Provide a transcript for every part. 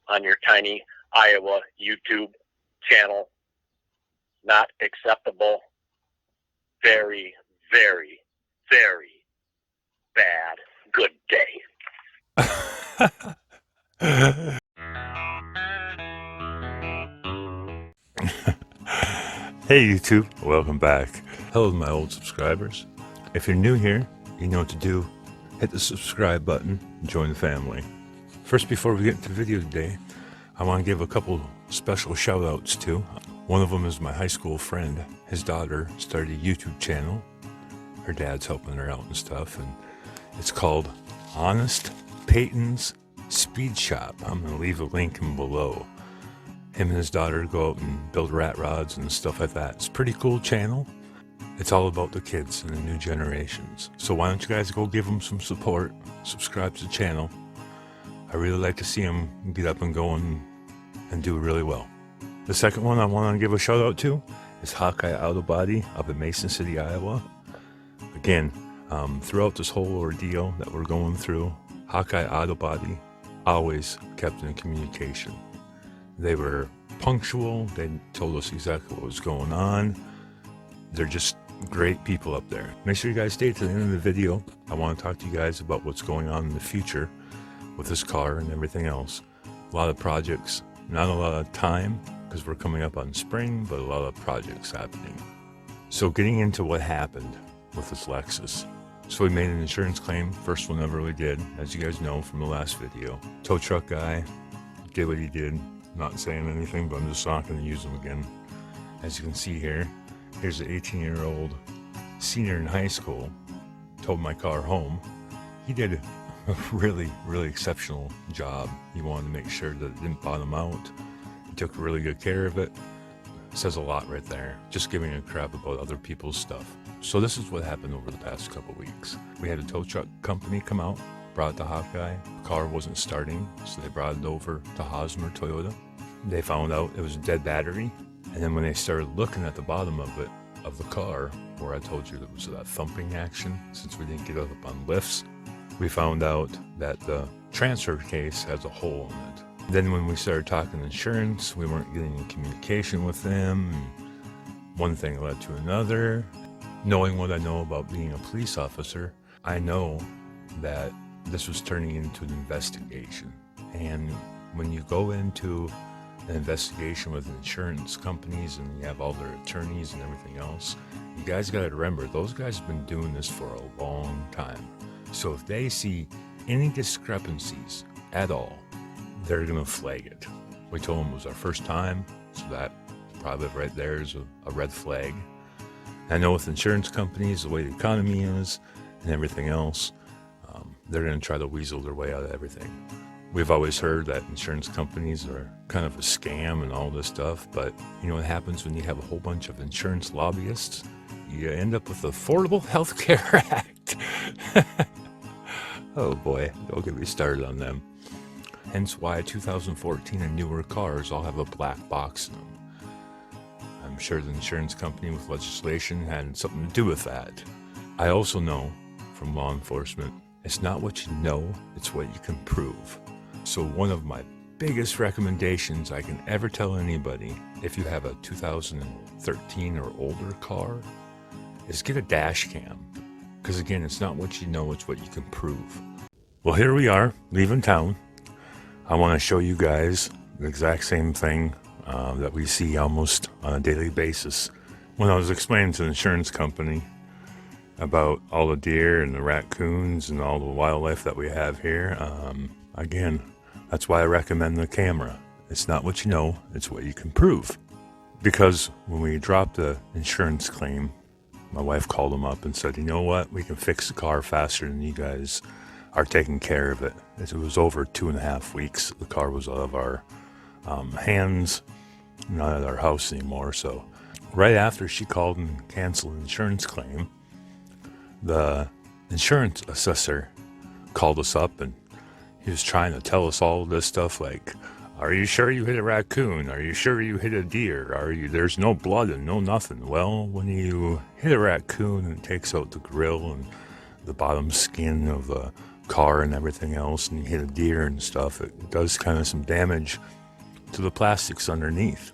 on your tiny Iowa YouTube channel. Not acceptable. Very, very, very bad. Good day. Hey YouTube, welcome back. Hello my old subscribers. If you're new here, you know what to do. Hit the subscribe button and join the family. First, before we get into the video today, I want to give a couple special shout outs to. One of them is my high school friend. His daughter started a YouTube channel. Her dad's helping her out and stuff, and it's called Honest Peyton's Speed Shop. I'm going to leave a link in below. Him and his daughter go out and build rat rods and stuff like that. It's a pretty cool channel. It's all about the kids and the new generations. So why don't you guys go give them some support, subscribe to the channel. I really like to see them get up and go and do really well. The second one I want to give a shout out to is Hawkeye Autobody up in Mason City, Iowa. Again, throughout this whole ordeal that we're going through, Hawkeye Autobody always kept in communication. They were punctual. They told us exactly what was going on. They're just great people up there. Make sure you guys stay to the end of the video. I want to talk to you guys about what's going on in the future with this car and everything else. A lot of projects, not a lot of time because we're coming up on spring, but a lot of projects happening. So getting into what happened with this Lexus. So we made an insurance claim, first one ever we did, as you guys know from the last video. Tow truck guy did what he did. Not saying anything, but I'm just not going to use them again. As you can see here, here's an 18-year-old senior in high school, towed my car home. He did a really, really exceptional job. He wanted to make sure that it didn't bottom out. He took really good care of it. Says a lot right there. Just giving a crap about other people's stuff. So this is what happened over the past couple weeks. We had a tow truck company come out, brought it to Hawkeye. The car wasn't starting, so they brought it over to Hosmer Toyota. They found out it was a dead battery, and then when they started looking at the bottom of it, of the car, where I told you there was that thumping action, since we didn't get up on lifts, we found out that the transfer case has a hole in it. Then when we started talking insurance, we weren't getting any communication with them, and one thing led to another. Knowing what I know about being a police officer, I know that this was turning into an investigation. And when you go into an investigation with insurance companies and you have all their attorneys and everything else, you guys got to remember, those guys have been doing this for a long time. So if they see any discrepancies at all, they're going to flag it. We told them it was our first time, so that probably right there is a red flag. I know with insurance companies, the way the economy is and everything else, they're going to try to weasel their way out of everything. We've always heard that insurance companies are kind of a scam and all this stuff, but you know what happens when you have a whole bunch of insurance lobbyists? You end up with the Affordable Health Care Act. Oh boy, don't get me started on them. Hence why 2014 and newer cars all have a black box in them. I'm sure the insurance company with legislation had something to do with that. I also know from law enforcement, it's not what you know, it's what you can prove. So one of my biggest recommendations I can ever tell anybody, if you have a 2013 or older car, is get a dash cam. Because again, it's not what you know, it's what you can prove. Well, here we are, leaving town. I want to show you guys the exact same thing that we see almost on a daily basis. When I was explaining to the insurance company about all the deer and the raccoons and all the wildlife that we have here, again, that's why I recommend the camera. It's not what you know, it's what you can prove. Because when we dropped the insurance claim, my wife called them up and said, you know what, we can fix the car faster than you guys are taking care of it. It was over 2.5 weeks. The car was out of our hands, not at our house anymore. So right after she called and canceled the insurance claim, the insurance assessor called us up and he was trying to tell us all this stuff like, are you sure you hit a raccoon? Are you sure you hit a deer? There's no blood and no nothing. Well, when you hit a raccoon and it takes out the grill and the bottom skin of the car and everything else, and you hit a deer and stuff, it does kind of some damage to the plastics underneath.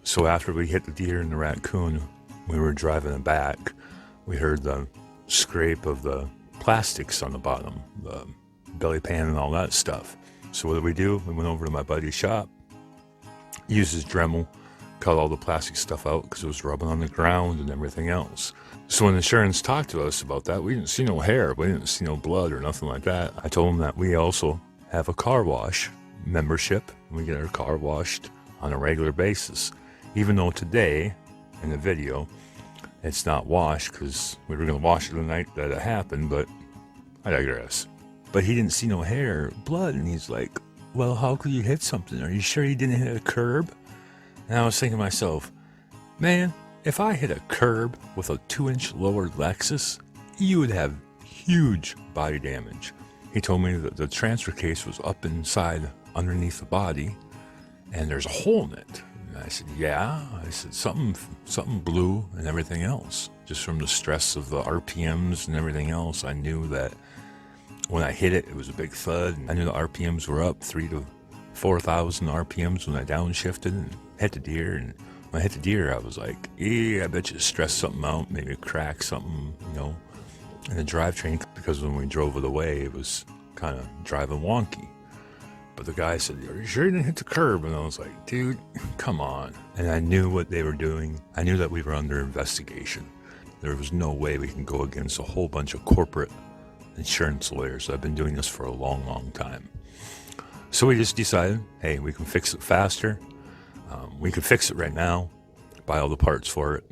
So after we hit the deer and the raccoon, we were driving it back, we heard the scrape of the plastics on the bottom, the belly pan and all that stuff. So what did we do? We went over to my buddy's shop, used his Dremel, cut all the plastic stuff out because it was rubbing on the ground and everything else. So when insurance talked to us about that, we didn't see no hair, we didn't see no blood or nothing like that. I told them that we also have a car wash membership, and we get our car washed on a regular basis. Even though today, in the video, it's not washed because we were going to wash it the night that it happened, but I digress. But he didn't see no hair, blood, and he's like, well, how could you hit something? Are you sure you didn't hit a curb? And I was thinking to myself, man, if I hit a curb with a 2-inch lowered Lexus, you would have huge body damage. He told me that the transfer case was up inside underneath the body and there's a hole in it. And I said, yeah. I said, something blew and everything else. Just from the stress of the RPMs and everything else, I knew that when I hit it, it was a big thud. I knew the RPMs were up 3,000 to 4,000 RPMs when I downshifted and hit the deer. And when I hit the deer, I was like, yeah, I bet you stressed something out, maybe crack something, you know, in the drivetrain, because when we drove it away, it was kind of driving wonky. But the guy said, are you sure you didn't hit the curb? And I was like, dude, come on. And I knew what they were doing. I knew that we were under investigation. There was no way we can go against a whole bunch of corporate insurance lawyers. I've been doing this for a long, long time. So we just decided, hey, we can fix it faster. We could fix it right now, buy all the parts for it,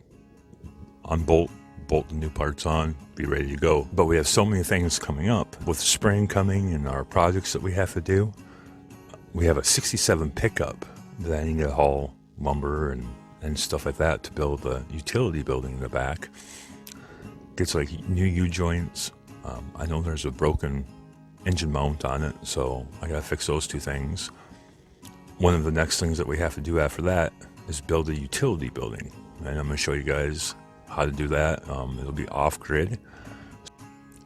unbolt, bolt the new parts on, be ready to go. But we have so many things coming up. With spring coming and our projects that we have to do, we have a 67 pickup that I need to haul lumber and stuff like that to build a utility building in the back. Gets like new U-joints. I know there's a broken engine mount on it, so I gotta fix those two things. One of the next things that we have to do after that is build a utility building. And I'm gonna show you guys how to do that. It'll be off-grid.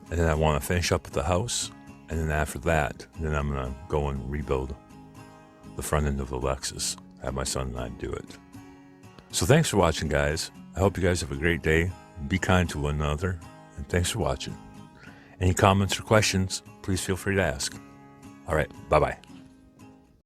And then I wanna finish up with the house. And then after that, then I'm gonna go and rebuild the front end of the Lexus. Have my son and I do it. So thanks for watching, guys. I hope you guys have a great day. Be kind to one another. And thanks for watching. Any comments or questions, please feel free to ask. All right, bye-bye.